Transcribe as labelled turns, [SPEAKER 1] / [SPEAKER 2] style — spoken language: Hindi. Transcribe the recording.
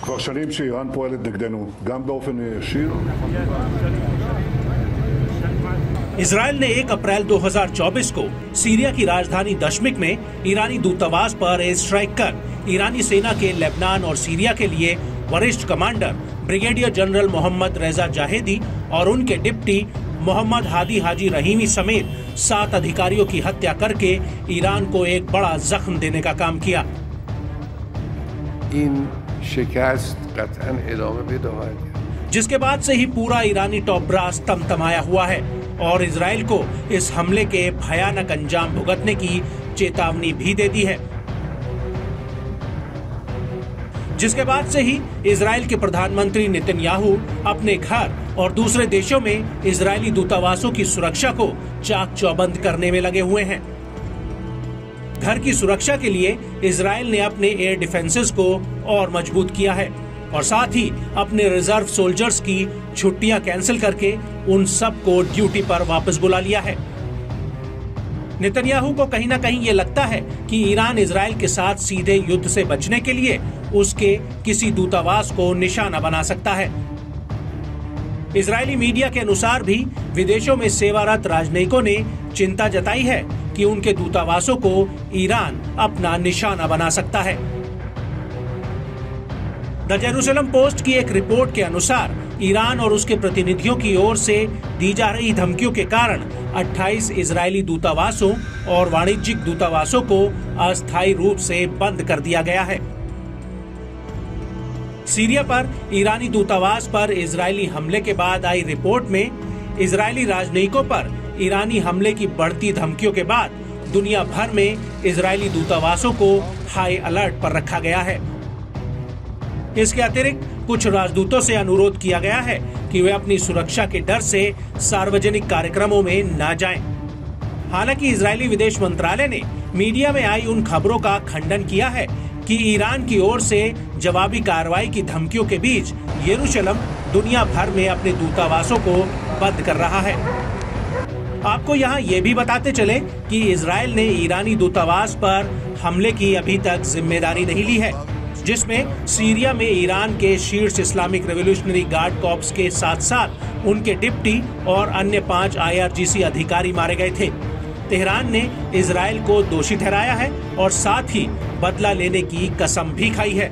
[SPEAKER 1] כבר שנים שאיראן פועלת נגדנו, גם באופן ישיר.
[SPEAKER 2] इजराइल ने 1 अप्रैल 2024 को सीरिया की राजधानी दमिश्क में ईरानी दूतावास पर एयर स्ट्राइक कर ईरानी सेना के लेबनान और सीरिया के लिए वरिष्ठ कमांडर ब्रिगेडियर जनरल मोहम्मद रेजा जाहेदी और उनके डिप्टी मोहम्मद हादी हाजी रहीमी समेत 7 अधिकारियों की हत्या करके ईरान को एक बड़ा जख्म देने का काम किया। जिसके बाद से ही पूरा ईरानी टॉप ब्रास तमतमाया हुआ है और इजराइल को इस हमले के भयानक अंजाम भुगतने की चेतावनी भी दे दी है। जिसके बाद से ही इजराइल के प्रधानमंत्री नेतन्याहू अपने घर और दूसरे देशों में इजरायली दूतावासों की सुरक्षा को चाक चौबंद करने में लगे हुए हैं। घर की सुरक्षा के लिए इजराइल ने अपने एयर डिफेंसेस को और मजबूत किया है और साथ ही अपने रिजर्व सोल्जर्स की छुट्टियां कैंसिल करके उन सब को ड्यूटी पर वापस बुला लिया है। नेतन्याहू को कहीं ना कहीं ये लगता है कि ईरान इजराइल के साथ सीधे युद्ध से बचने के लिए उसके किसी दूतावास को निशाना बना सकता है। इजरायली मीडिया के अनुसार भी विदेशों में सेवारत राजनयिकों ने चिंता जताई है कि उनके दूतावासों को ईरान अपना निशाना बना सकता है। द जेरूसलम पोस्ट की एक रिपोर्ट के अनुसार ईरान और उसके प्रतिनिधियों की ओर से दी जा रही धमकियों के कारण 28 इजरायली दूतावासों और वाणिज्यिक दूतावासों को अस्थायी रूप से बंद कर दिया गया है। सीरिया पर ईरानी दूतावास पर इजरायली हमले के बाद आई रिपोर्ट में इजरायली राजनयिकों पर ईरानी हमले की बढ़ती धमकियों के बाद दुनिया भर में इजरायली दूतावासों को हाई अलर्ट पर रखा गया है। इसके अतिरिक्त कुछ राजदूतों से अनुरोध किया गया है कि वे अपनी सुरक्षा के डर से सार्वजनिक कार्यक्रमों में न जाएं। हालांकि इजरायली विदेश मंत्रालय ने मीडिया में आई उन खबरों का खंडन किया है कि ईरान की ओर से जवाबी कार्रवाई की धमकियों के बीच यरूशलेम दुनिया भर में अपने दूतावासों को बंद कर रहा है। आपको यहाँ ये भी बताते चले कि इजराइल ने ईरानी दूतावास पर हमले की अभी तक जिम्मेदारी नहीं ली है, जिसमें सीरिया में ईरान के शीर्ष इस्लामिक रेवोल्यूशनरी गार्ड कॉर्प्स के साथ साथ उनके डिप्टी और अन्य 5 IRGC अधिकारी मारे गए थे। तेहरान ने इजराइल को दोषी ठहराया है और साथ ही बदला लेने की कसम भी खाई है।